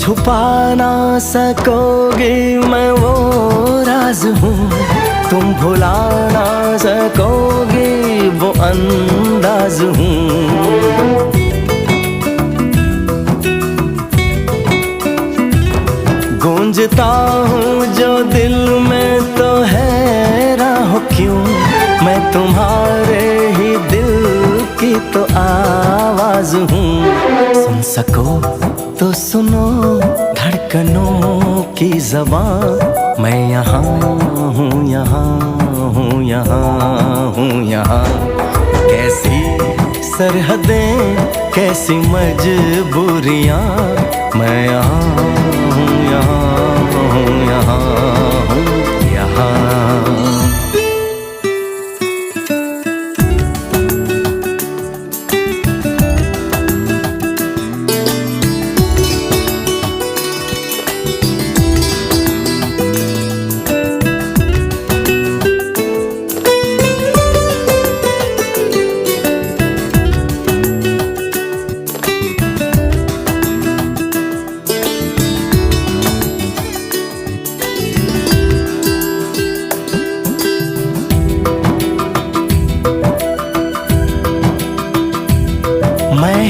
छुपा ना सकोगी मैं वो राज हूँ, तुम भुला ना सकोगी वो अंदाज हूँ। गूंजता हूँ जो दिल में तो हैरान हो क्यों, मैं तुम्हारे ही दिल की तो आवाज हूँ। सुन सको तो सुनो धड़कनों की ज़बान, मैं यहाँ हूँ, यहाँ हूँ, यहाँ हूँ, यहाँ। कैसी सरहदें, कैसी मजबूरियाँ, मैं यहाँ हूँ, यहाँ हूँ, यहाँ हूँ, यहाँ। मैं